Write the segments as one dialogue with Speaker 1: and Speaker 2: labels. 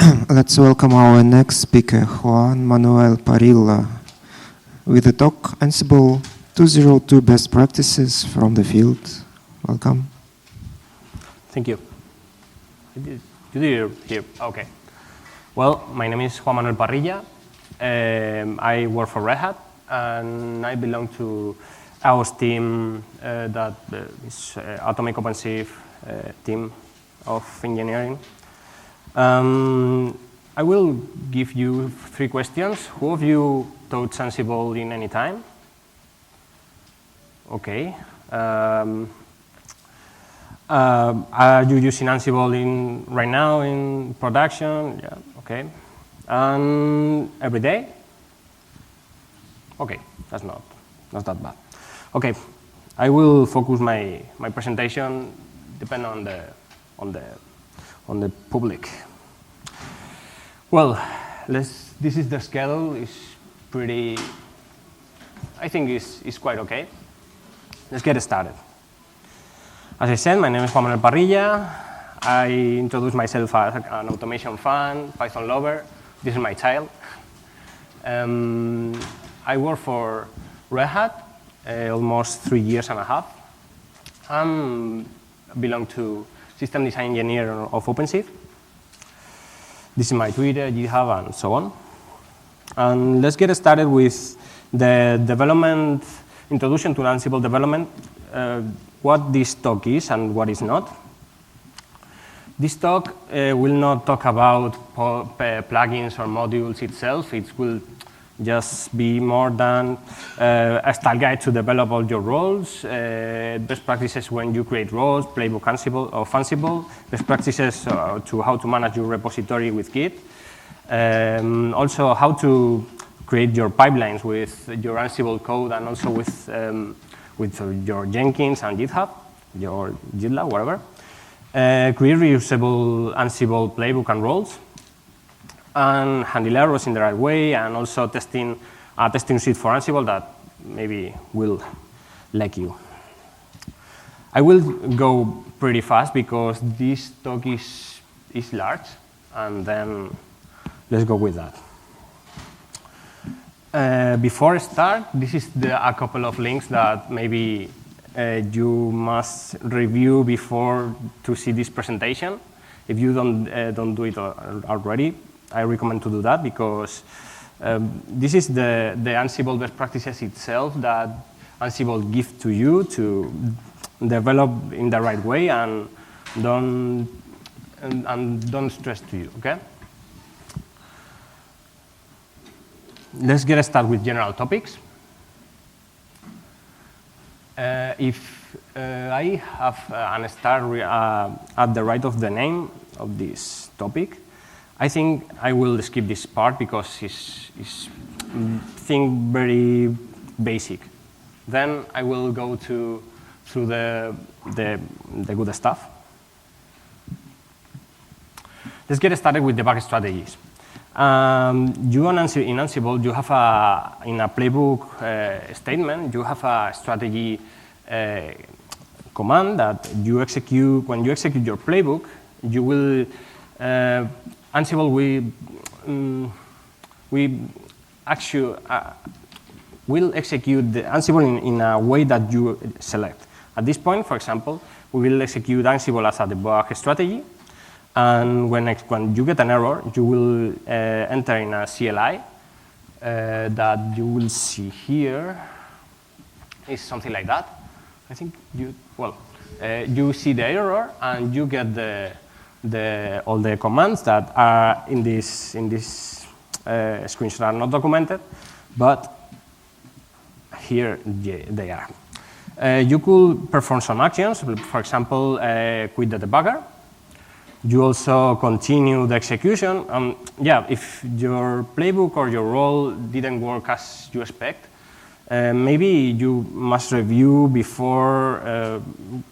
Speaker 1: Let's welcome our next speaker, Juan Manuel Parrilla, with the talk Ansible 202 Best Practices from the Field. Welcome.
Speaker 2: Thank you. You did here. Okay. Well, my name is Juan Manuel Parrilla. I work for Red Hat, and I belong to our team that is Atomic OpenShift team of engineering. I will give you 3 questions. Who of you taught Ansible in any time? Okay. Are you using Ansible right now in production? Yeah, okay. And every day? Okay, that's not that bad. Okay, I will focus my presentation depending on the public. Well, this is the schedule. It's pretty. I think it's quite okay. Let's get started. As I said, my name is Juan Manuel Parrilla. I introduce myself as an automation fan, Python lover. This is my child. I work for Red Hat almost 3 years and a half. I belong to system design engineer of OpenShift. This is my Twitter, GitHub, and so on. And let's get started with the development, introduction to Ansible development, what this talk is and what is not. This talk will not talk about plugins or modules itself. It will just be more than a style guide to develop all your roles, best practices when you create roles, playbook Ansible, best practices to how to manage your repository with Git, also how to create your pipelines with your Ansible code and also with your Jenkins and GitHub, your GitLab, whatever. Create reusable Ansible playbook and roles, and handle errors in the right way, and also testing a testing suite for Ansible that maybe will like you. I will go pretty fast because this talk is large, and then let's go with that. Before I start, this is a couple of links that maybe you must review before to see this presentation. If you don't do it already, I recommend to do that because this is the Ansible best practices itself that Ansible gives to you to develop in the right way and don't stress to you, okay? Let's get started with general topics. If I have an star at the right of the name of this topic, I think I will skip this part because it's very basic. Then I will go through the good stuff. Let's get started with debug strategies. You in Ansible, you have in a playbook statement, you have a strategy command that you execute. When you execute your playbook, you will Ansible will execute the Ansible in a way that you select. At this point, for example, we will execute Ansible as a debug strategy. And when you get an error, you will enter in a CLI that you will see here. It's something like that. I think you see the error and you get all the commands that are in this screenshot are not documented, but here they are. You could perform some actions, for example, quit the debugger. You also continue the execution. If your playbook or your role didn't work as you expect, maybe you must review before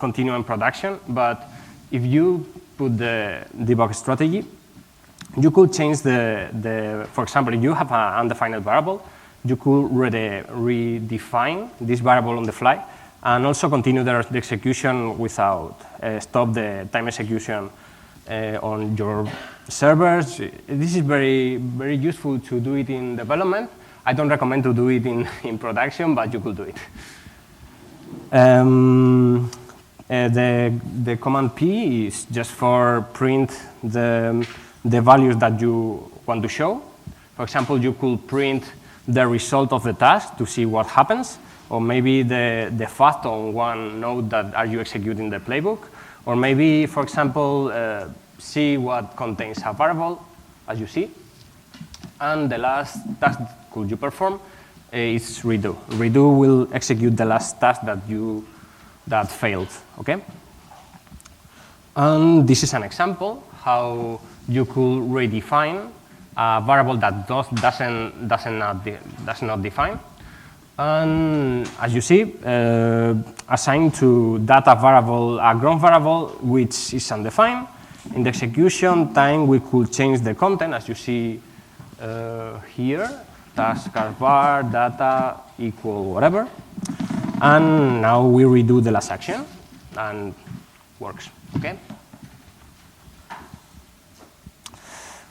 Speaker 2: continuing production. But if you put the debug strategy, you could change for example, if you have an undefined variable, you could redefine this variable on the fly and also continue the execution without stop the time execution on your servers. This is very, very useful to do it in development. I don't recommend to do it in production, but you could do it. The command P is just for print the values that you want to show. For example, you could print the result of the task to see what happens, or maybe the fact on one node that are you executing the playbook, or maybe, for example, see what contains a variable, as you see. And the last task could you perform is redo. Redo will execute the last task that failed, okay? And this is an example how you could redefine a variable that does not define. And as you see, assign to data variable a ground variable which is undefined. In the execution time, we could change the content, as you see here, task bar data equal whatever. And now we redo the last action, and works, okay?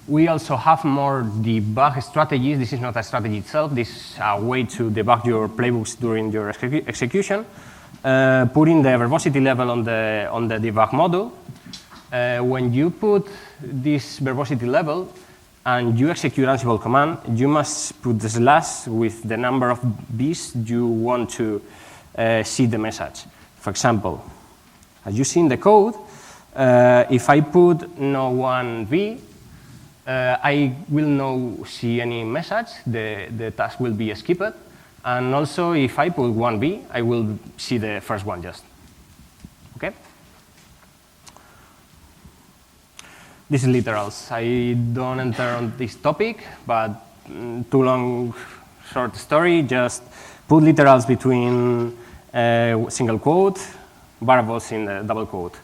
Speaker 2: We also have more debug strategies. This is not a strategy itself. This is a way to debug your playbooks during your execution. Putting the verbosity level on the debug module. When you put this verbosity level and you execute Ansible command, you must put the slash with the number of Bs you want to see the message. For example, as you see in the code, if I put no one V, I will not see any message. The task will be skipped. And also, if I put 1B, I will see the first one just. Okay? This is literals. I don't enter on this topic, but too long, short story. Just put literals between single quote, variables in the double quote.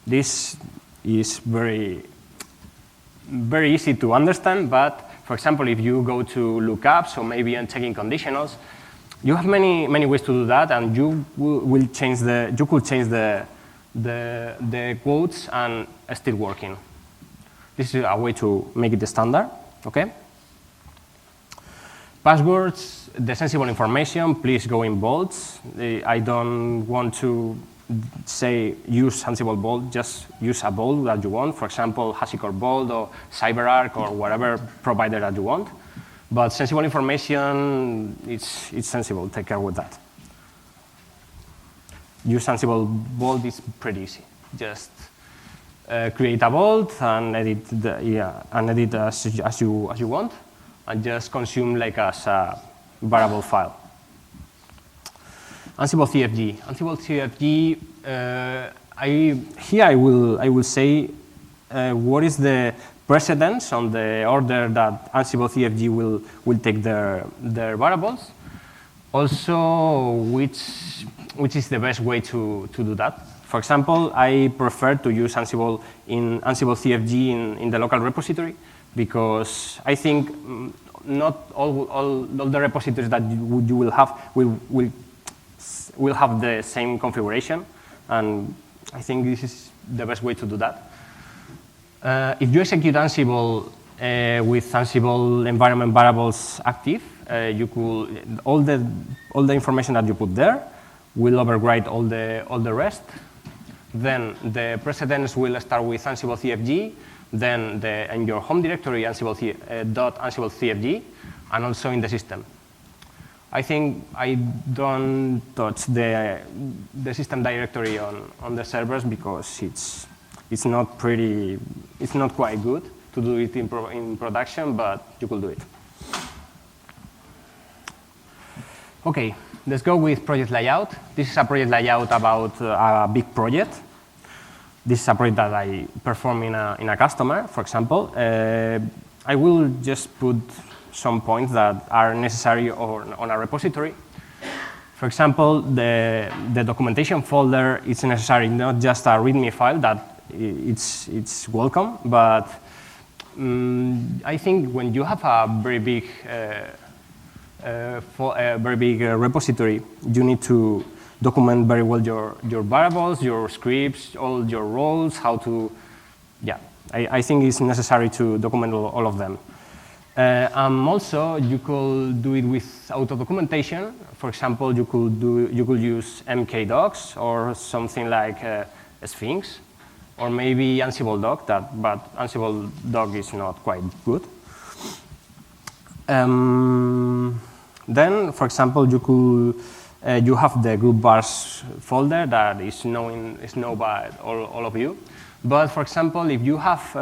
Speaker 2: This is very easy to understand, but for example, if you go to lookups or maybe unchecking conditionals, you have many ways to do that, and you could change the quotes and still working. This is a way to make it the standard, okay? Passwords, the sensible information, please go in bold. I don't want to say use Ansible bold, just use a bold that you want. For example, HashiCorp bold or CyberArk or whatever provider that you want. But sensible information, it's sensible. Take care with that. Use Ansible bold is pretty easy. Just create a bold and edit as you want, and just consume like as a variable file. ANSIBLE-CFG. ANSIBLE-CFG, here I will say what is the precedence on the order that ANSIBLE-CFG will take their variables. Also, which is the best way to do that. For example, I prefer to use Ansible in ANSIBLE-CFG in the local repository, because I think not all the repositories that you will have will have the same configuration, and I think this is the best way to do that. If you execute Ansible with Ansible environment variables active, you could all the information that you put there will override all the rest. Then the precedence will start with ANSIBLE-CFG, then in your home directory ANSIBLE.ANSIBLE-CFG, and also in the system. I think I don't touch the system directory on the servers because it's not quite good to do it in production, but you could do it. Okay, let's go with project layout. This is a project layout about a big project. This is a project that I perform in a customer, for example. I will just put some points that are necessary on a repository. For example, the documentation folder is necessary, not just a README file that it's welcome, but I think when you have a very big repository, you need to document very well your variables, your scripts, all your roles, how to I think it's necessary to document all of them. Also, you could do it with auto-documentation. For example, you could use mkdocs or something like Sphinx, or maybe Ansible-Doc, but Ansible-Doc is not quite good. Then, for example, you have the group bars folder that is known by all of you. But for example, if you have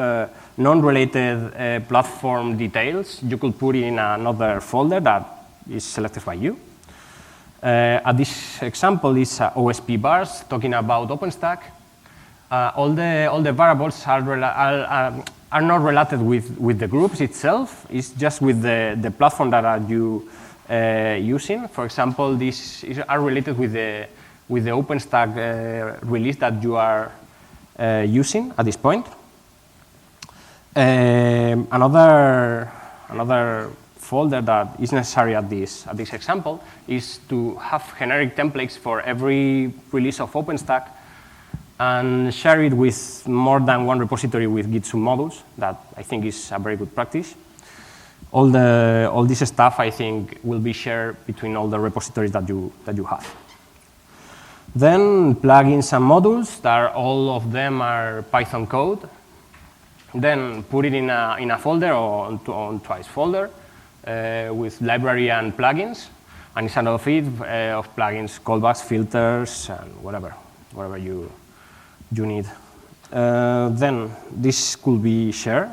Speaker 2: non-related platform details, you could put it in another folder that is selected by you. This example is OSP bars talking about OpenStack. All the variables are not related with the groups itself. It's just with the platform that are you using. For example, these are related with the OpenStack release that you are using at this point. Another folder that is necessary at this example is to have generic templates for every release of OpenStack and share it with more than one repository with Git submodules. That I think is a very good practice. All this stuff I think will be shared between all the repositories that you have. Then plugins and modules, that all of them are Python code. Then put it in a folder or on twice folder with library and plugins, and inside of it of plugins, callbacks, filters, and whatever you need. Then this could be shared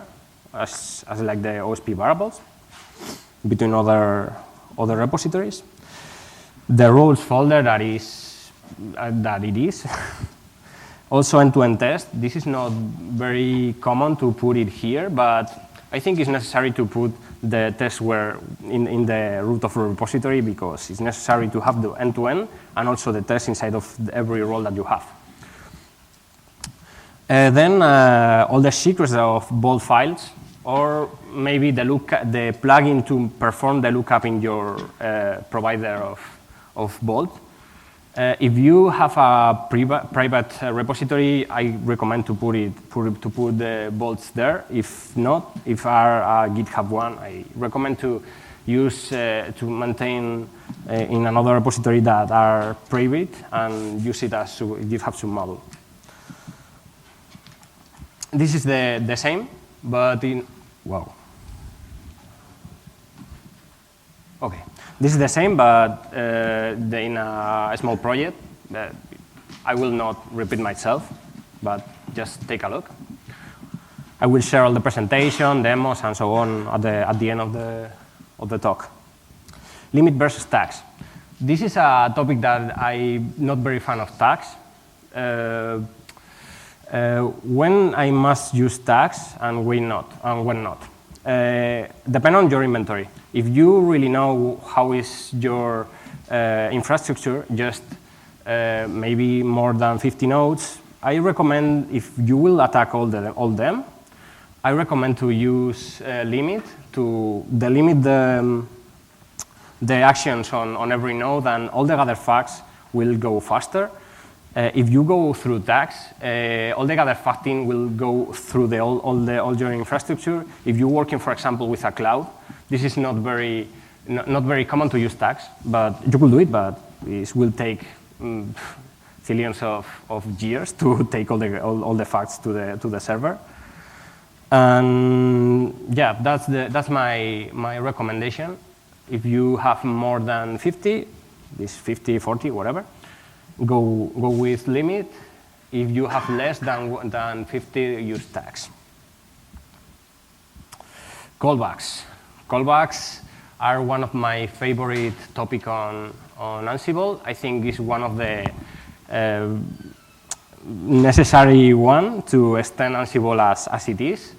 Speaker 2: as like the OSP variables between other repositories. The roles folder that it is. Also end-to-end test. This is not very common to put it here, but I think it's necessary to put the test in the root of a repository because it's necessary to have the end-to-end and also the test inside of every role that you have. Then all the secrets of bold files, or maybe the plugin to perform the lookup in your provider of bold. If you have a private repository, I recommend to put the bolts there. If not, if are a GitHub one, I recommend to use to maintain in another repository that are private and use it as GitHub submodule. This is the same, but in Okay. This is the same, but in a small project. I will not repeat myself, but just take a look. I will share all the presentation, demos, and so on at the end of the talk. Limit versus tags. This is a topic that I'm not very fan of tags. When I must use tags and when not. Depend on your inventory. If you really know how is your infrastructure, just maybe more than 50 nodes, I recommend, if you will attack all them, I recommend to use limit to delimit the actions on every node, and all the gather facts will go faster. If you go through tags, all the gather facting will go through all your infrastructure. If you're working, for example, with a cloud, this is not very common to use tags, but you could do it, but it will take zillions of years to take all the facts to the server. And yeah, that's my recommendation. If you have more than 50, this 50, 40, whatever, go with limit. If you have less than 50, use tags. Callbacks. Callbacks are one of my favorite topic on Ansible. I think it's one of the necessary one to extend Ansible as it is.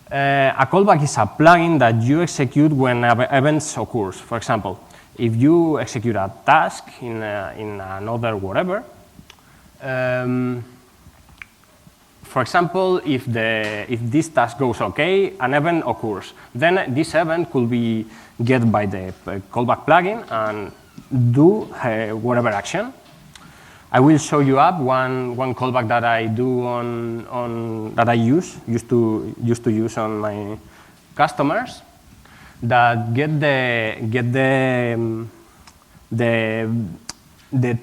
Speaker 2: A callback is a plugin that you execute when events occurs. For example, if you execute a task in another whatever, for example, if this task goes okay, an event occurs. Then this event could be get by the callback plugin and do whatever action. I will show you up one callback that I do that I used to use on my customers that get the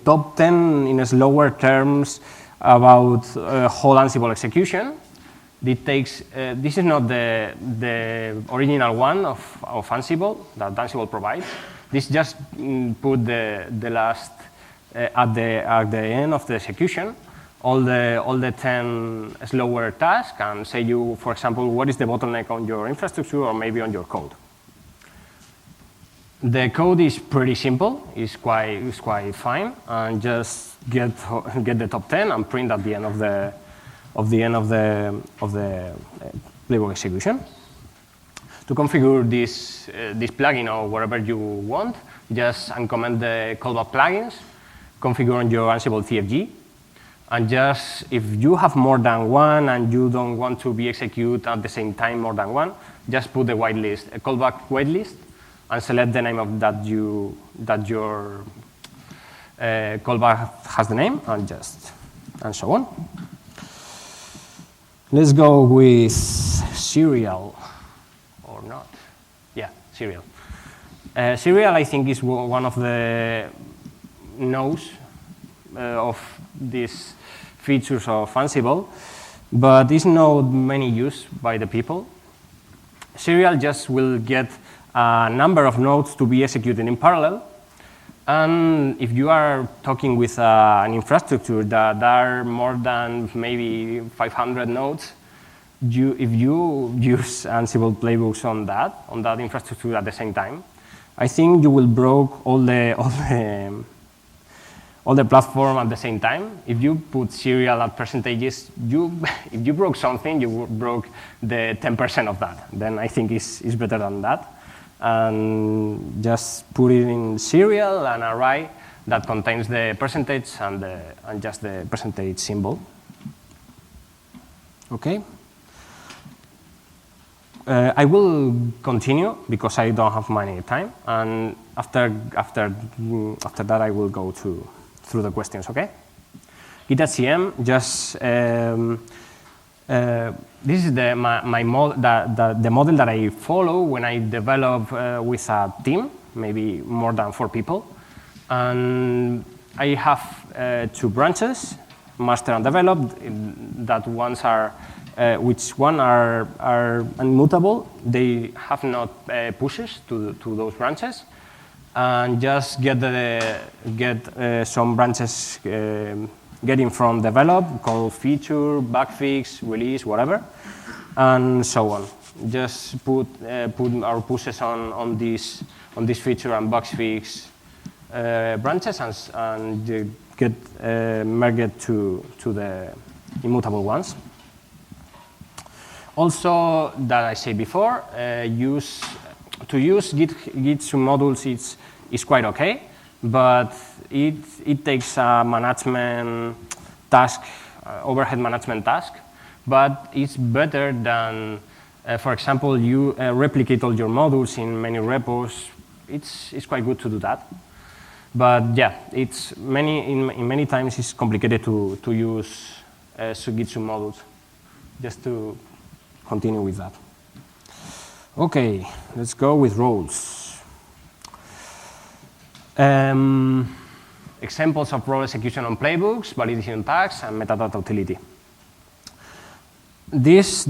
Speaker 2: top 10 in slower terms about whole Ansible execution. It takes, this is not the original one of Ansible that Ansible provides. This just put the last at the end of the execution all the 10 slower tasks and say you, for example, what is the bottleneck on your infrastructure or maybe on your code. The code is pretty simple. It's quite fine, and just get the top 10 and print at the end of the playbook execution. To configure this plugin or wherever you want, just uncomment the callback plugins, configure on your Ansible-CFG, and just if you have more than one and you don't want to be executed at the same time more than one, just put the whitelist, a callback whitelist, and select the name of that your callback has the name, and so on. Let's go with serial or not. Yeah, serial. Serial, I think, is one of the nodes of these features of Ansible, but it's not many used by the people. Serial just will get a number of nodes to be executed in parallel. And if you are talking with an infrastructure that are more than maybe 500 nodes, if you use Ansible playbooks on that infrastructure at the same time, I think you will broke all the platform at the same time. If you put serial at percentages, if you broke something, you broke the 10% of that. Then I think it's better than that. And just put it in serial, an array that contains the percentage and just the percentage symbol. Okay. I will continue because I don't have many time, and after that I will go through the questions. Okay. Git.cm just. This is the model that I follow when I develop with a team, maybe more than 4 people. And I have 2 branches, master and develop, that ones are, which one are immutable. They have not pushes to those branches. And just get some branches getting from develop, call feature, bug fix, release, whatever, and so on. Just put our pushes on this feature and bug fix branches and get merged to the immutable ones. Also, that I said before, to use Git submodules is quite okay, but it takes a management task, overhead management task, but it's better than, for example, you replicate all your modules in many repos. It's quite good to do that. But yeah, it's many times it's complicated to use Git submodules. Just to continue with that. Okay, let's go with roles. Examples of role execution on playbooks, validation tags, and metadata utility. This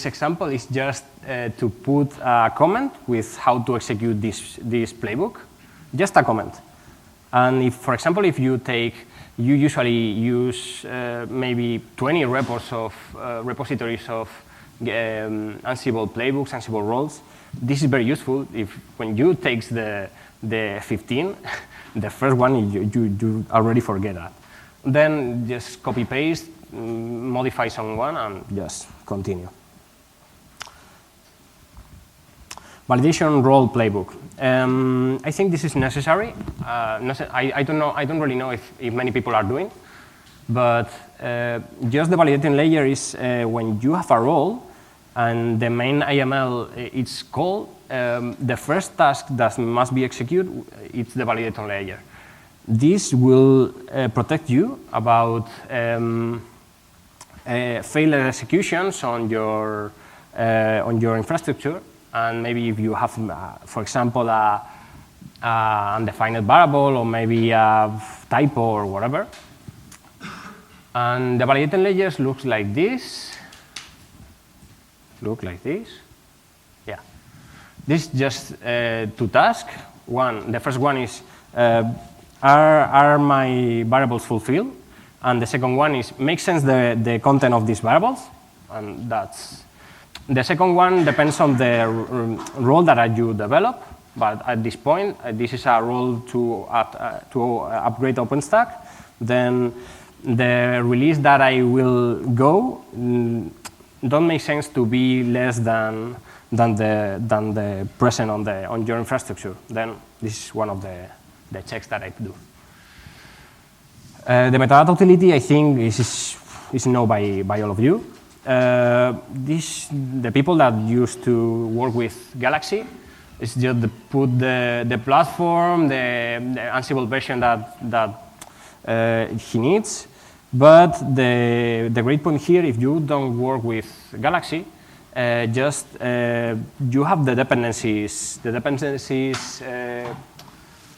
Speaker 2: example is just to put a comment with how to execute this playbook, just a comment. And if, for example, if you usually use maybe 20 repos of repositories of Ansible playbooks, Ansible roles, this is very useful. If when you take the 15, the first one you already forget that. Then just copy paste, modify someone, and just continue. Validation role playbook. I think this is necessary. I don't really know if many people are doing, but just the validating layer is when you have a role and the main YAML is called, the first task that must be executed, it's the validator layer. this will protect you about failed executions on your infrastructure. And maybe if you have, for example, undefined variable or maybe a typo or whatever. And the validating layers looks like this. Yeah. This is just two tasks. The first one is, are my variables fulfilled? And the second one is, make sense the content of these variables. And that's, the second one depends on the role that you develop. But at this point, this is a role to upgrade OpenStack. Then the release that I will go don't make sense to be less than the present on your infrastructure. Then this is one of the checks that I do. The metadata utility, I think, is known by all of you. The people that used to work with Galaxy, it's just to put the platform, the Ansible version that he needs. But the great point here, if you don't work with Galaxy, you have the dependencies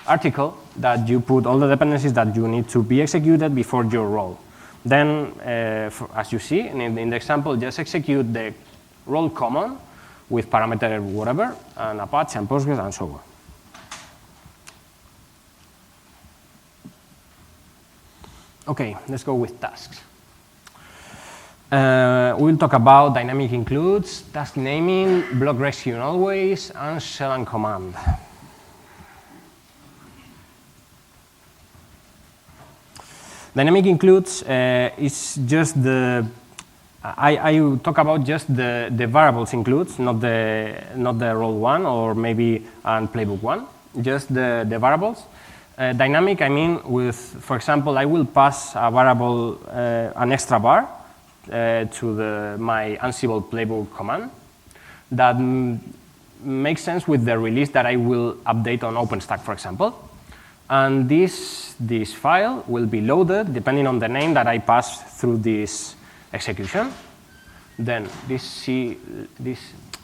Speaker 2: article that you put all the dependencies that you need to be executed before your role. Then, as you see in the example, just execute the role command with parameter whatever, and Apache and Postgres and so on. Okay, let's go with tasks. We'll talk about dynamic includes, task naming, block rescue always, and shell and command. Dynamic includes is just I talk about just the variables includes, not the role one or maybe and playbook one, just the variables. Dynamic, I mean with, for example, I will pass a variable, an extra bar to my Ansible playbook command that makes sense with the release that I will update on OpenStack, for example. And this file will be loaded depending on the name that I pass through this execution. Then this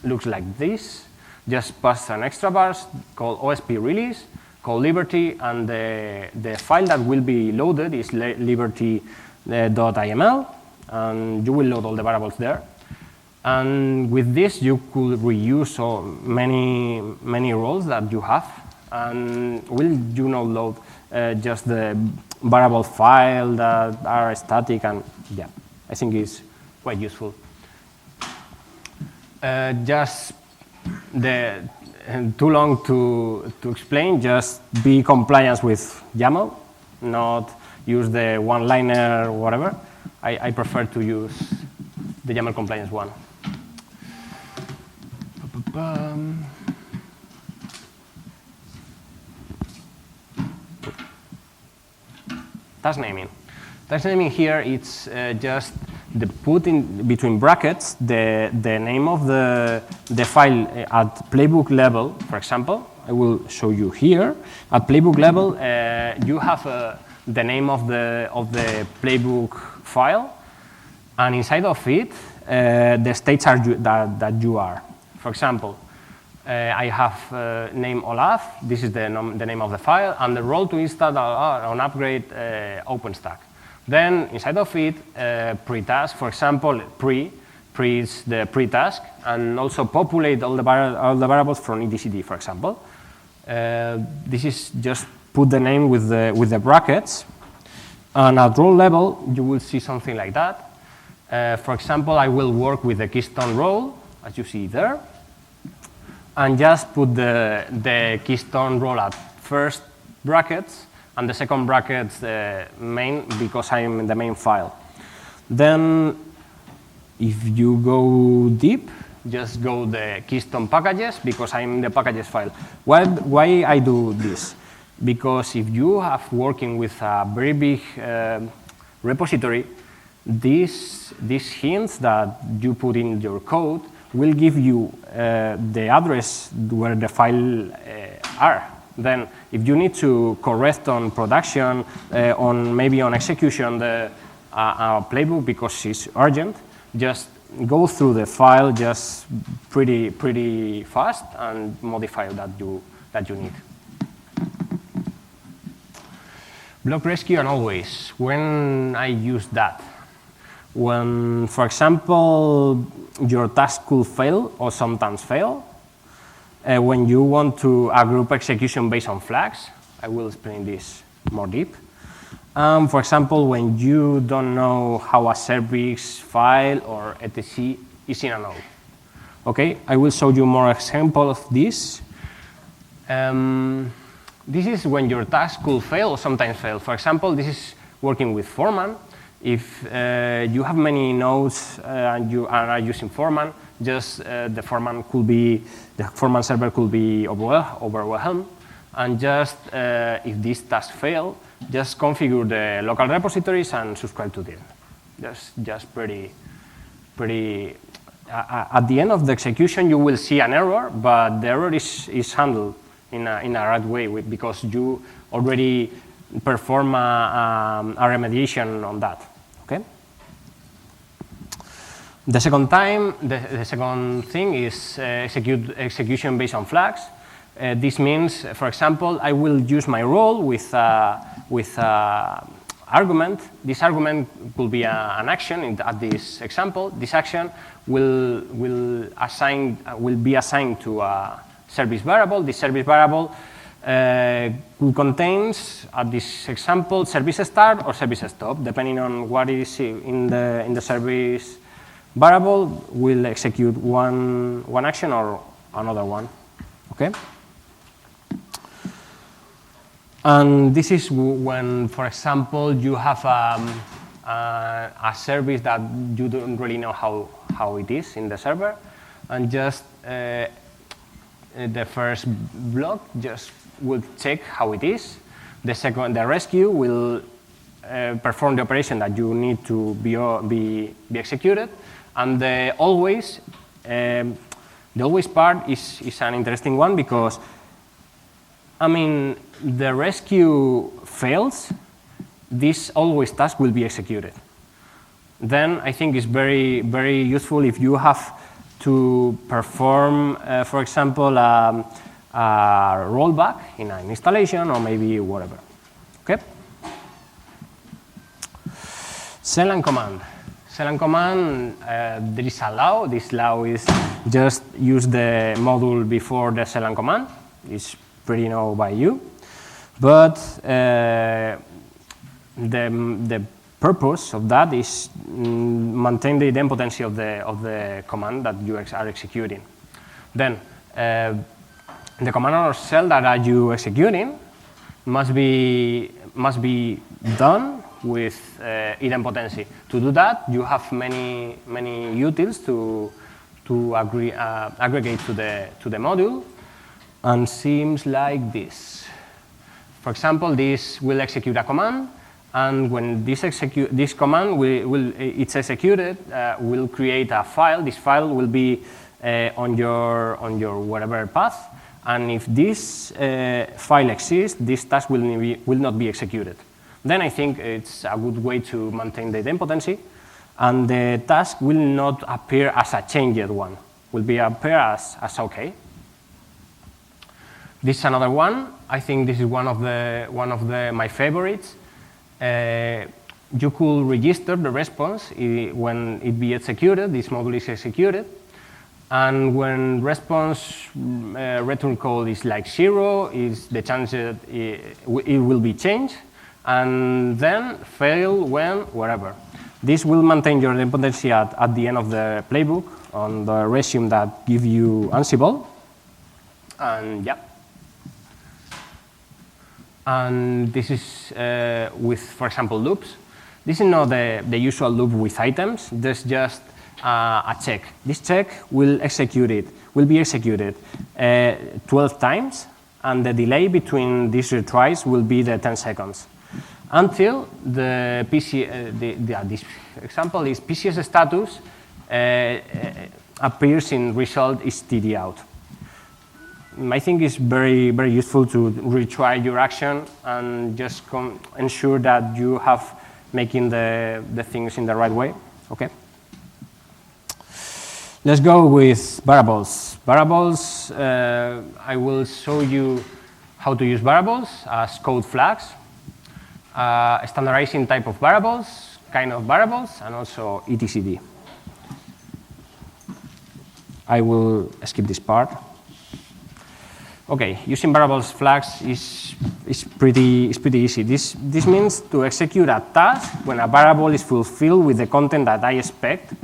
Speaker 2: looks like this. Just pass an extra bar called OSP release, called Liberty, and the file that will be loaded is liberty.yml, and you will load all the variables there. And with this, you could reuse many roles that you have, and will load just the variable file that are static, and yeah, I think it's quite useful. Just too long to explain, just be compliant with YAML, not use the ONELINER or whatever. I prefer to use the YAML compliance one. Task naming. Task naming here, it's just the put in between brackets the name of the file at playbook level, for example. I will show you here. At playbook level, you have the name of the playbook file, and inside of it, the states are that you are. For example, I have name Olaf. This is the name of the file, and the role to install on upgrade OpenStack. Then inside of it, pre-task, for example, pre is the pre-task, and also populate all the variables from etcd, for example. This is just put the name with the brackets, and at role level, you will see something like that. For example, I will work with the keystone role, as you see there, and just put the keystone role at first brackets, and the second brackets main, because I'm in the main file. Then, if you go deep, just go the keystone packages, because I'm in the packages file. Why I do this? Because if you have working with a very big repository, these hints that you put in your code will give you the address where the file are. Then if you need to correct on production, maybe on execution, the playbook because it's urgent, just go through the file just pretty fast and modify that you need. Block rescue and always. When I use that? When, for example, your task could fail or sometimes fail. When you want to group execution based on flags, I will explain this more deep. For example, when you don't know how a service file or etc. is in a node. Okay, I will show you more examples of this. This is when your task could fail or sometimes fail. For example, this is working with Foreman. If you have many nodes and you are using Foreman, just the Foreman server could be overwhelmed. And just if this task fail, just configure the local repositories and subscribe to them. Just pretty. At the end of the execution, you will see an error, but the error is handled in a right way because you already perform a remediation on that. Okay. The second thing is execution based on flags. This means, for example, I will use my role with argument. This argument will be an action at this example. This action will be assigned to a service variable. This service variable contains, at this example, service start or service stop, depending on what is in the service variable. Will execute one action or another one. Okay. And this is when, for example, you have a service that you don't really know how it is in the server, and just the first block just will check how it is. The rescue will perform the operation that you need to be executed, and the always part is an interesting one because, I mean, the rescue fails, this always task will be executed. Then I think it's very useful if you have to perform, for example, a rollback in an installation or maybe whatever. Okay. Shell and command. Shell and command, there is a law. This law is just use the module before the shell and command. It's pretty known by you. But the purpose of that is maintain the idempotency of the command that you are executing. Then the command or shell that are you executing must be done with idempotency. To do that, you have many utils to aggregate to the module, and seems like this. For example, this will execute a command, and when this command it's executed, will create a file. This file will be on your whatever path, and if this file exists, this task will not be executed. Then I think it's a good way to maintain the idempotency, and the task will not appear as a changed one. Will appear as OK. This is another one. I think this is one of my favorites. You could register the response when it be executed. This module is executed, and when response return code is like 0, is the chance that it will be changed, and then fail when wherever. This will maintain your idempotency at the end of the playbook on the resume that give you Ansible, and yeah. And this is with, for example, loops. This is not the usual loop with items. There's just a check. This check will be executed 12 times, and the delay between these retries will be the 10 seconds. Until the this example is PCS status appears in result is TD out. I think it's very, very useful to retry your action and just ensure that you have making the things in the right way. Okay. Let's go with variables. Variables, I will show you how to use variables as code flags, standardizing type of variables, kind of variables, and also etcd. I will skip this part. Okay, using variables flags is pretty easy. This means to execute a task when a variable is fulfilled with the content that I expect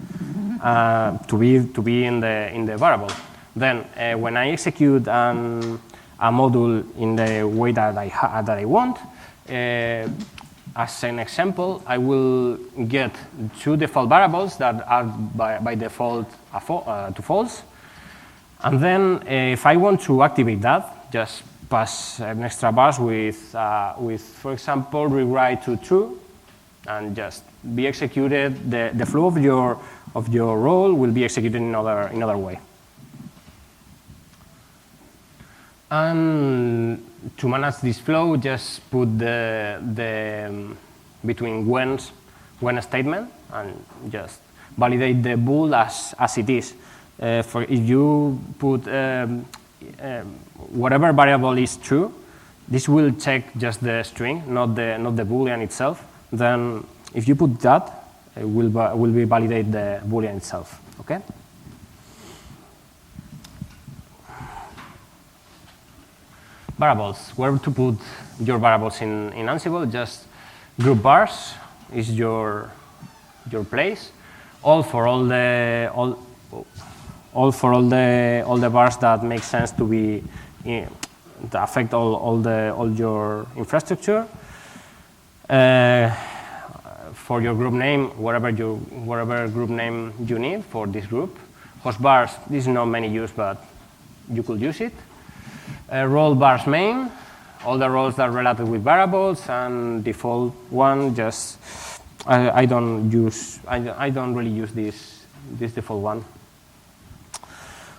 Speaker 2: to be in the variable. Then when I execute a module in the way that I want, as an example, I will get two default variables that are by default to false. And then if I want to activate that, just pass an extra bars with for example, rewrite to true, and just be executed. The flow of your role will be executed in another way. And to manage this flow, just put the between when statement and just validate the bool as it is. For if you put whatever variable is true, this will check just the string, not the boolean itself. Then if you put that, it will be validate the boolean itself. Okay. Variables. Where to put your variables in Ansible? Just group bars is your place. All for all the bars that make sense to be to affect all your infrastructure. For your group name, whatever group name you need for this group. Host bars, this is not many use, but you could use it. Role bars main, all the roles that are related with variables, and default one. Just I don't really use this default one.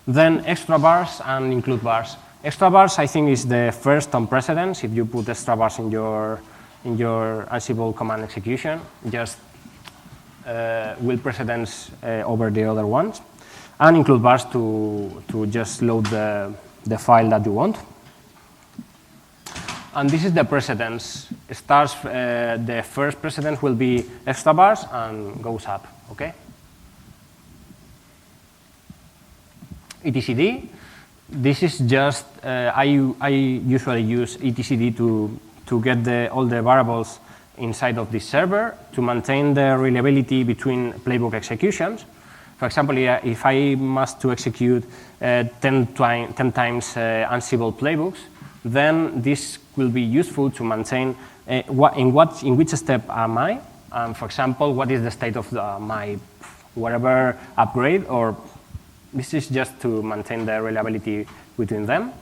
Speaker 2: Then extra bars and include bars. Extra bars, I think, is the first on precedence. If you put extra bars in your Ansible command execution, just will precedence over the other ones, and include bars to just load the file that you want. And this is the precedence. It starts, the first precedence will be extra bars and goes up, okay? etcd, this is just, I usually use etcd to get all the variables inside of this server to maintain the reliability between playbook executions. For example, if I must to execute 10 times Ansible playbooks, then this will be useful to maintain in which step am I, for example, what is the state of my whatever upgrade, or this is just to maintain the reliability between them.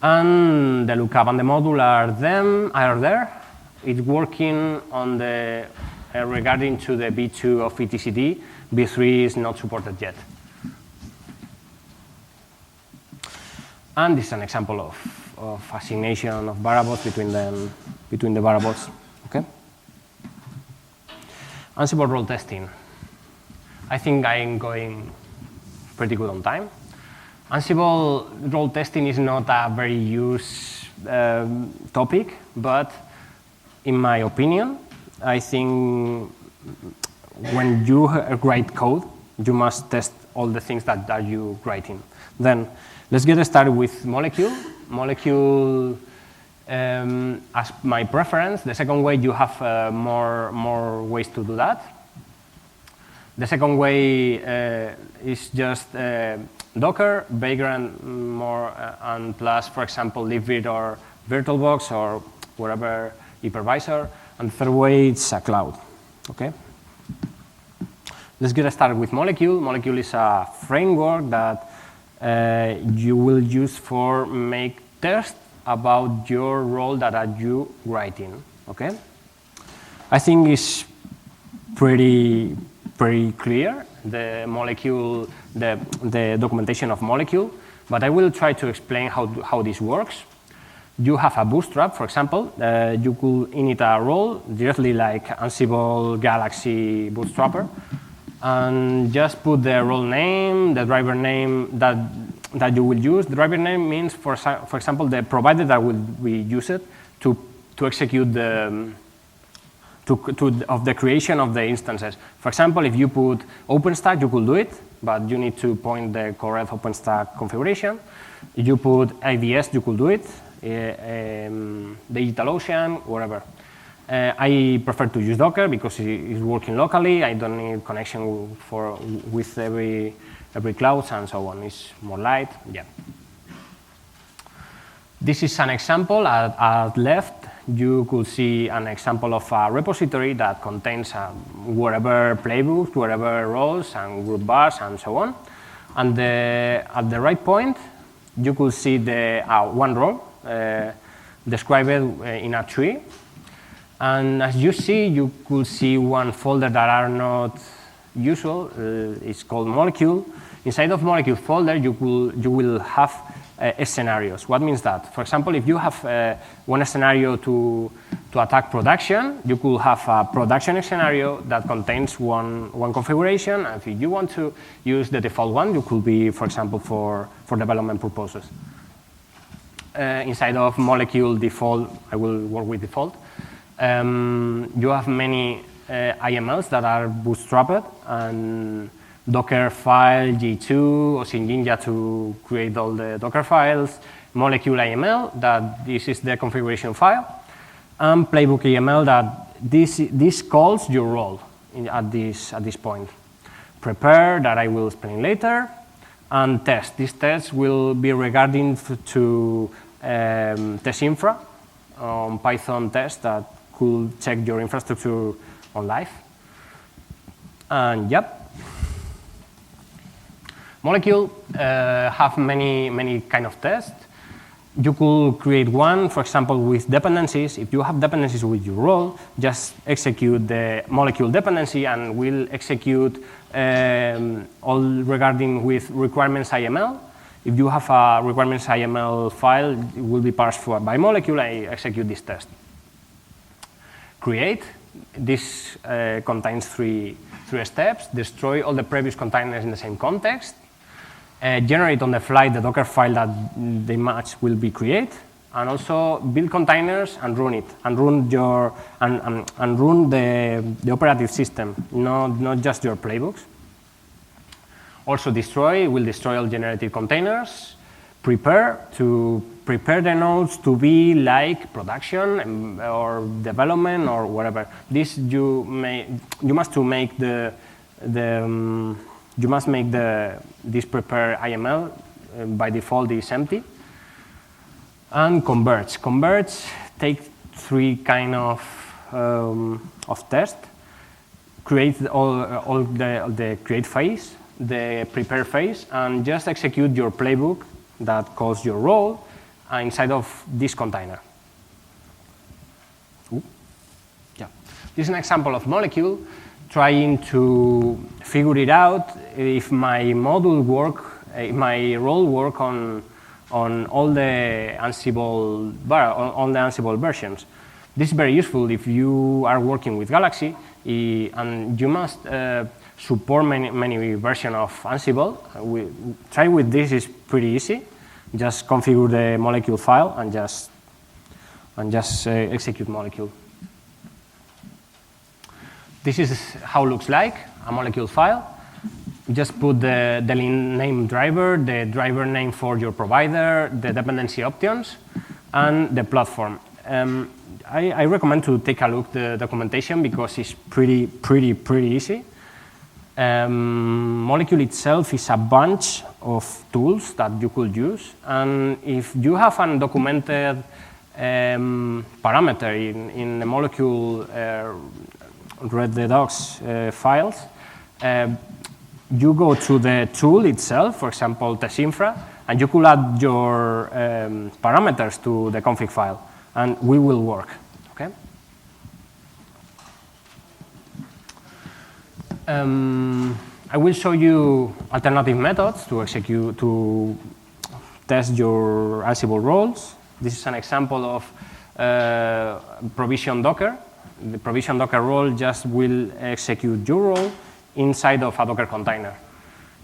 Speaker 2: And the lookup and the module are there. It's working on the regarding to the V2 of etcd. V3 is not supported yet. And this is an example of assignation of variables between the variables. Okay. Ansible role testing. I think I'm going pretty good on time. Ansible role testing is not a very used topic, but in my opinion, I think when you write code, you must test all the things that you writing. Then let's get started with Molecule. Molecule, as my preference. The second way, you have more ways to do that. The second way is just Docker, Vagrant, more, and plus, for example, libvirt or VirtualBox or whatever hypervisor. And the third way, it's a cloud. Okay. Let's get started with Molecule. Molecule is a framework that you will use for make tests about your role that are you writing. Okay. I think it's pretty clear. The Molecule, the documentation of Molecule. But I will try to explain how this works. You have a bootstrap, for example. You could init a role directly like Ansible Galaxy Bootstrapper, and just put the role name, the driver name that you will use. The driver name means, for example, the provider that will be used to execute the creation of the instances. For example, if you put OpenStack, you could do it, but you need to point the correct OpenStack configuration. If you put IDS, you could do it. DigitalOcean, whatever. I prefer to use Docker because it's working locally. I don't need connection with every cloud and so on. It's more light. Yeah. This is an example. At left, you could see an example of a repository that contains whatever playbooks, whatever roles, and group bars, and so on. And at the right point, you could see the one role described in a tree. And as you see, you could see one folder that are not usual. It's called molecule. Inside of molecule folder, you will have scenarios. What means that? For example, if you have one scenario to attack production, you could have a production scenario that contains one configuration. And if you want to use the default one, you could be, for example, for development purposes. Inside of molecule default, I will work with default. You have many YAMLs that are bootstrapped, and Docker file, G2, or Synjinja to create all the Docker files, molecule YAML, that this is the configuration file, and playbook YAML, that this calls your role at this point. Prepare, that I will explain later, and test. These tests will be regarding to test infra, Python test that could check your infrastructure on live. And yep. Molecule have many kind of tests. You could create one, for example, with dependencies. If you have dependencies with your role, just execute the molecule dependency and will execute all regarding with requirements YAML. If you have a requirements YAML file, it will be parsed by molecule. I execute this test. Create. This contains three steps. Destroy all the previous containers in the same context. Generate on the fly the Docker file that the match will be created, and also build containers and run it, and run your and run the operative system, not just your playbooks. Also will destroy all generated containers. Prepare the nodes to be like production or development or whatever. This you must make this prepare YAML by default is empty. And converge. Converge take three kind of test. Create all the create phase, the prepare phase, and just execute your playbook that calls your role inside of this container. Yeah. This is an example of molecule trying to figure it out if my module work, my role work on all the Ansible versions. This is very useful if you are working with Galaxy and you must support many versions of Ansible. Try with this is pretty easy. Just configure the molecule file and just execute molecule. This is how it looks like, a molecule file. Just put the name driver, the driver name for your provider, the dependency options, and the platform. I recommend to take a look at the documentation because it's pretty easy. Molecule itself is a bunch of tools that you could use. And if you have undocumented parameter in the molecule read the docs files, you go to the tool itself, for example, test infra, and you could add your parameters to the config file, and we will work. Okay. I will show you alternative methods to execute test your Ansible roles. This is an example of provision Docker. The provision Docker role just will execute your role inside of a Docker container.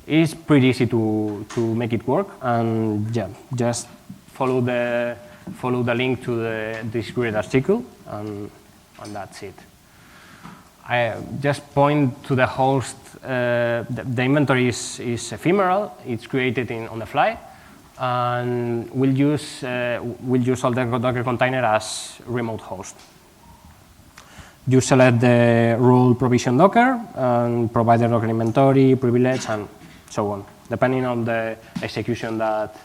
Speaker 2: It's pretty easy to make it work, and yeah, just follow the link to this great article, and that's it. I just point to the host. The inventory is ephemeral. It's created on the fly, and we'll use all the Docker container as remote host. You select the role provision Docker and provide the Docker inventory, privilege, and so on, depending on the execution that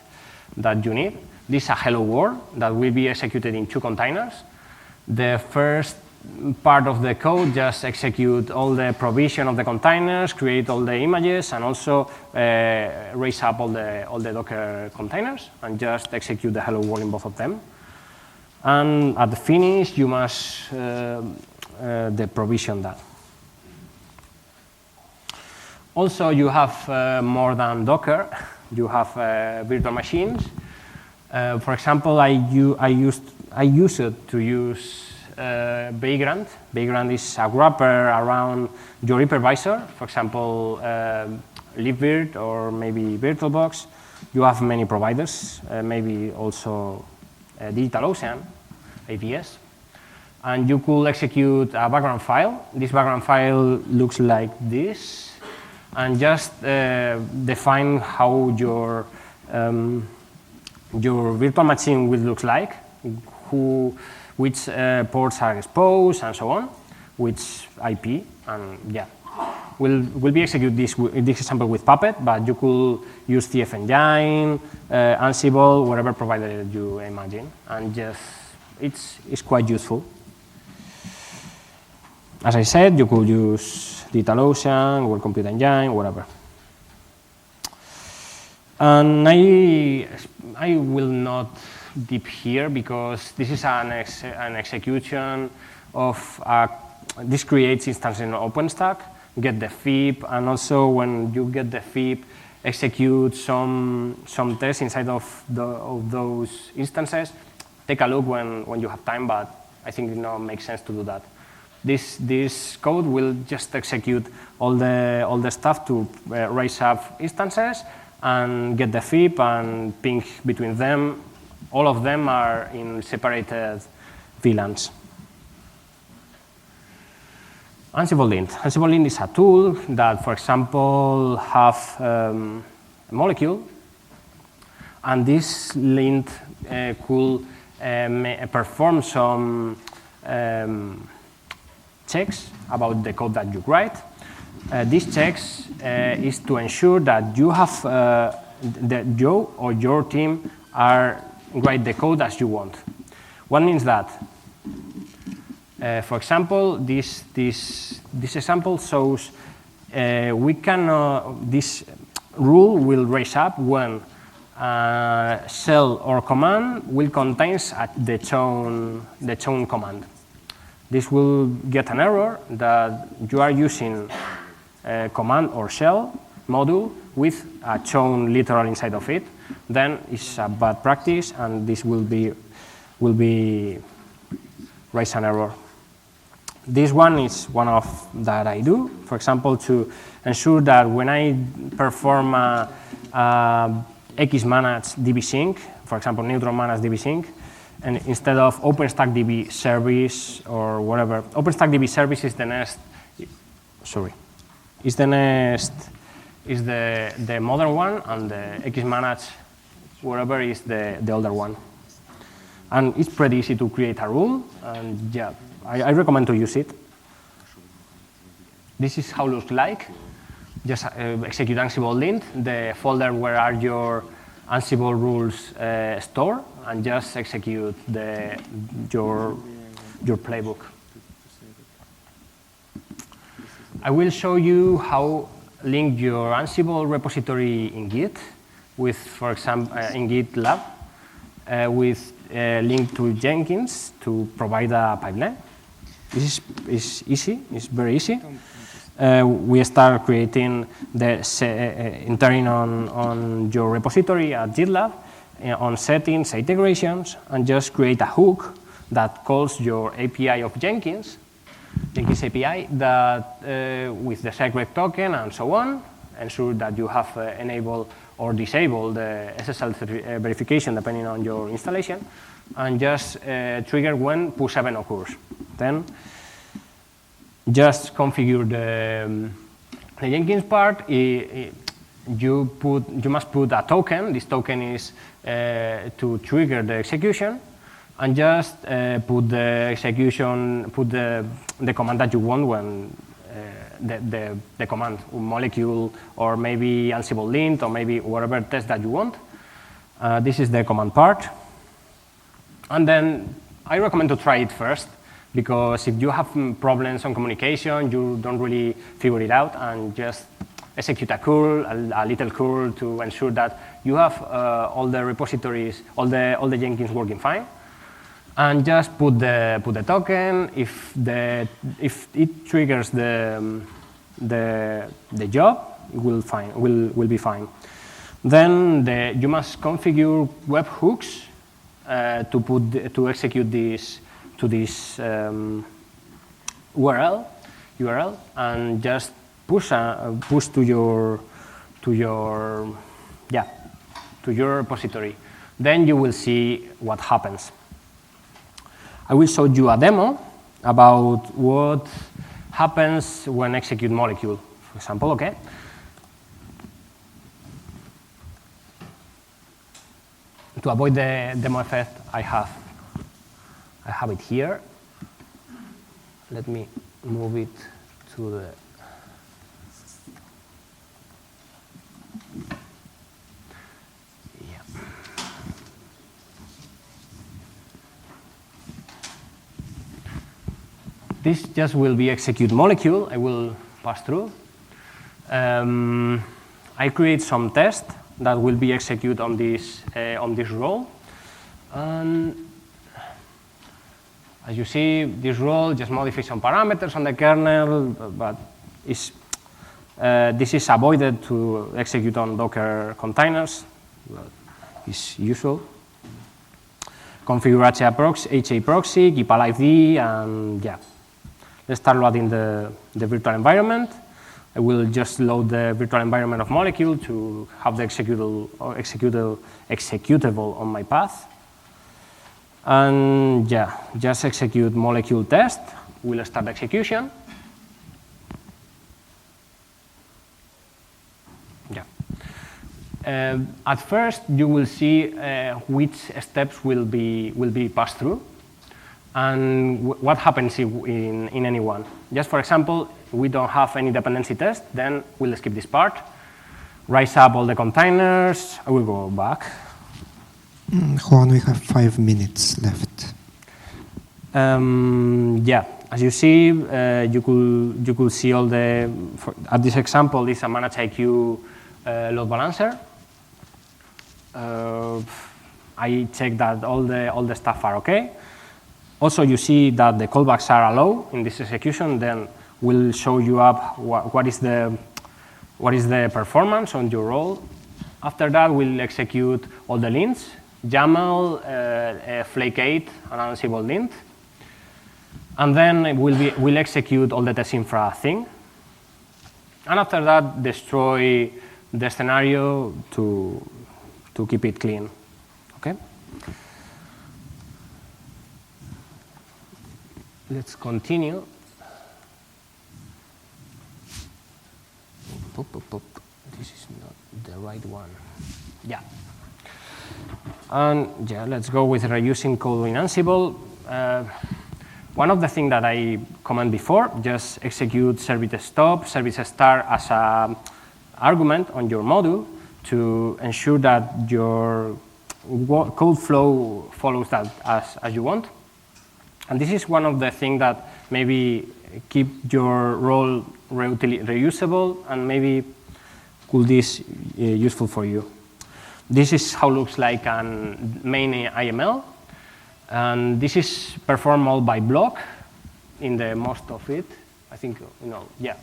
Speaker 2: you need. This is a hello world that will be executed in 2 containers. The first part of the code just execute all the provision of the containers, create all the images, and also raise up all the Docker containers, and just execute the hello world in both of them. And at the finish, you must deprovision that. Also, you have more than Docker. You have virtual machines. For example, I used to use Vagrant. Vagrant is a wrapper around your hypervisor. For example, libvirt or maybe VirtualBox. You have many providers, maybe also DigitalOcean, AVS. And you could execute a background file. This background file looks like this, and just define how your virtual machine will look like, which ports are exposed, and so on, which IP, and yeah. We'll be execute this example with Puppet, but you could use TF Engine, Ansible, whatever provider you imagine, and just it's quite useful. As I said, you could use DigitalOcean, Google Compute Engine, whatever. And I will not deep here because this is an execution of this creates instance in OpenStack, get the FIP, and also when you get the FIP, execute some tests inside of those instances. Take a look when you have time, but I think it not makes sense to do that. This code will just execute all the stuff to raise up instances and get the FIP and ping between them. All of them are in separated VLANs. ANSIBLE-LINT. ANSIBLE-LINT is a tool that, for example, have a molecule, and this lint could perform some checks about the code that you write. These checks is to ensure that you have that you or your team are write the code as you want. What means that? For example, this example shows this rule will raise up when shell or command will contains the chown command. This will get an error that you are using a command or shell module with a chown literal inside of it. Then it's a bad practice, and this will be raise an error. This one is one of that I do. For example, to ensure that when I perform X-managed DB sync, for example, neutron managed DB sync, and instead of OpenStack DB service or whatever, OpenStack DB service is the next. Sorry, is the next is the modern one, and the X-managed whatever is the older one. And it's pretty easy to create a rule, and yeah, I recommend to use it. This is how it looks like. Just execute ANSIBLE-LINT, the folder where are your Ansible rules stored, and just execute your playbook. I will show you how link your Ansible repository in Git with, for example, in GitLab with a link to Jenkins to provide a pipeline. This is easy. It's very easy. We start creating the entering on your repository at GitLab, on settings, integrations, and just create a hook that calls your API of Jenkins API that with the secret token and so on, ensure that you have enabled or disabled the SSL verification depending on your installation, and just trigger when push event occurs. Then just configure the Jenkins part. You must put a token. This token is to trigger the execution, and just put the execution, put the command that you want when the command molecule, or maybe ANSIBLE-LINT, or maybe whatever test that you want. This is the command part. And then I recommend to try it first, because if you have problems on communication, you don't really figure it out, and just execute a curl, a little curl to ensure that you have all the repositories, all the Jenkins working fine. And just put the token. If it triggers the job, it will be fine. Then you must configure webhooks to execute this to this URL, and just push to your repository. Then you will see what happens. I will show you a demo about what happens when execute molecule, for example, okay? To avoid the demo effect, I have it here. Let me move it to the This just will be execute molecule. I will pass through. I create some test that will be executed on this role. And as you see, this role just modifies some parameters on the kernel, but this is avoided to execute on Docker containers. It's usual. Configure HA proxy, keep alive D, and yeah. Let's start loading the virtual environment. I will just load the virtual environment of molecule to have the executable on my path. And yeah, just execute molecule test. We'll start execution. Yeah. At first, you will see which steps will be passed through, and what happens in any one. Just for example, we don't have any dependency test, then we'll skip this part. Rise up all the containers. I will go back.
Speaker 1: Juan, we have 5 minutes left.
Speaker 2: Yeah, as you see, you could see all the. At this example, this is a managed IQ load balancer. I check that all the stuff are okay. Also, you see that the callbacks are allowed in this execution. Then we'll show you up what is the performance on your role. After that, we'll execute all the lints, YAML, Flake 8, and ANSIBLE-LINT. And then we'll execute all the test infra thing. And after that, destroy the scenario to keep it clean. Okay. Let's continue. This is not the right one. Yeah. And yeah, let's go with reusing code in Ansible. One of the things that I commented before, just execute service stop, service start as an argument on your module to ensure that your code flow follows that as you want. And this is one of the things that maybe keep your role reusable, and maybe could this useful for you. This is how it looks like an main IML. And this is performed all by block in the most of it. I think, yeah.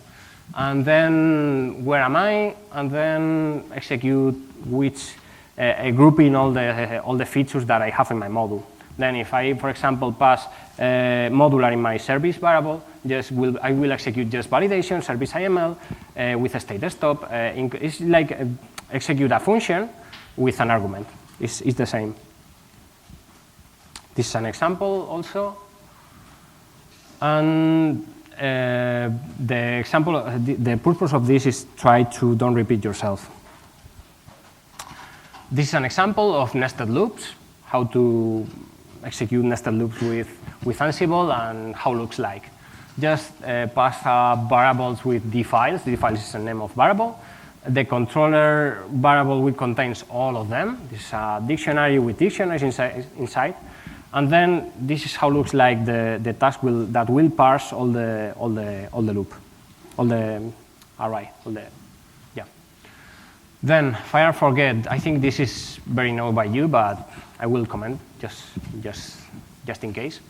Speaker 2: And then where am I? And then execute which grouping all the features that I have in my module. Then if I, for example, pass modular in my service variable, I will execute just validation, service YAML with a state stop. It's like execute a function with an argument. It's the same. This is an example also. And the example, the purpose of this is try to don't repeat yourself. This is an example of nested loops, how to execute nested loops with Ansible and how it looks like. Just pass variables with dfiles. Dfiles is the name of variable. The controller variable will contains all of them. This is a dictionary with dictionaries inside. And then this is how it looks like the task that will parse all the loop, all the array, yeah. Then fire forget. I think this is very known by you, but I will comment just in case.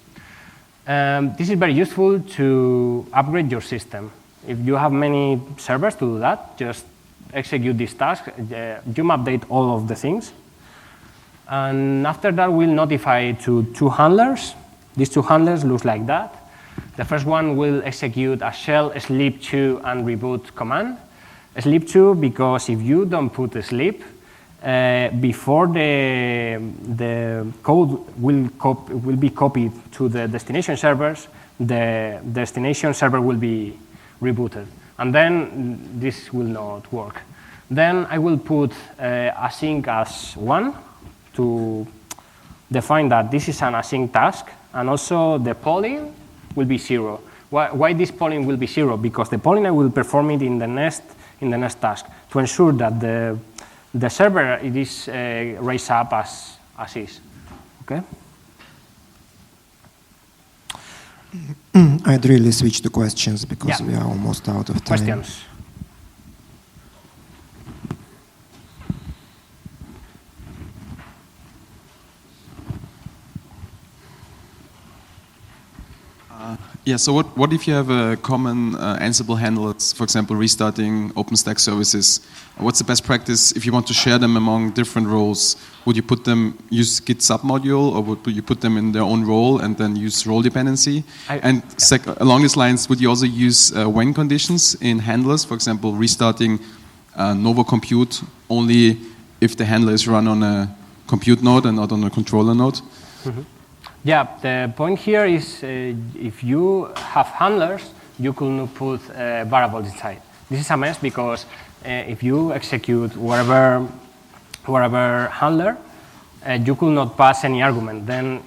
Speaker 2: This is very useful to upgrade your system. If you have many servers to do that, just execute this task. You update all of the things. And after that, we'll notify to 2 handlers. These 2 handlers look like that. The first one will execute a shell sleep2 and reboot command. Sleep2 because if you don't put a sleep, before the code will be copied to the destination servers, the destination server will be rebooted. And then this will not work. Then I will put async as 1 to define that this is an async task, and also the polling will be 0. Why this polling will be 0? Because the polling I will perform it in the next task to ensure that the server it is raised up as is. Okay.
Speaker 1: I'd really switch to questions because we are almost out of time.
Speaker 2: Questions.
Speaker 3: Yeah, so what if you have a common Ansible handler, for example, restarting OpenStack services? What's the best practice if you want to share them among different roles? Would you put them, use Git submodule, or would you put them in their own role and then use role dependency? Along these lines, would you also use when conditions in handlers? For example, restarting Novo Compute only if the handler is run on a compute node and not on a controller node?
Speaker 2: Mm-hmm. Yeah, the point here is if you have handlers, you could not put variables inside. This is a mess because if you execute whatever handler, you could not pass any argument. Then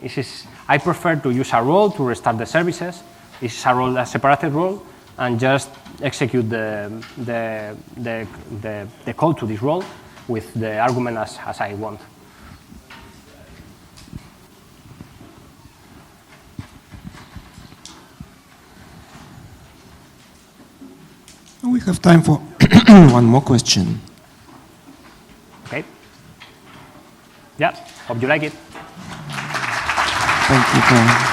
Speaker 2: I prefer to use a role to restart the services. This is a separated role, and just execute the call to this role with the argument as I want.
Speaker 1: We have time for one more question.
Speaker 2: Okay. Yeah, hope you like it.
Speaker 1: Thank you, Tom.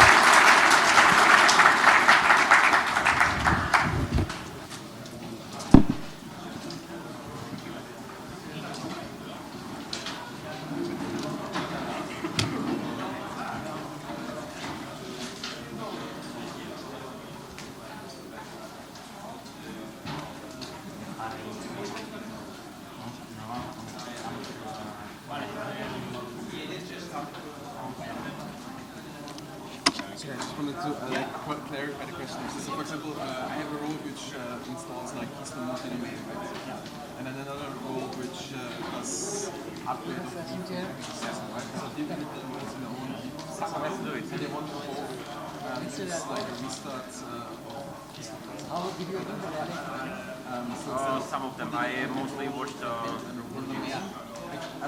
Speaker 4: Some of them. I mostly watched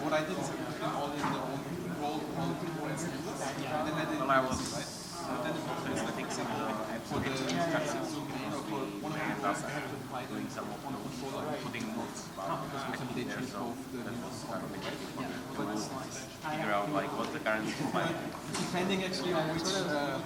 Speaker 4: what I did is I put them all in their own role, and then I did I was I think for the domain or for one of the tasks I have to apply doing some of the controller putting notes because for example they change both the figure out like what's the current depending actually on which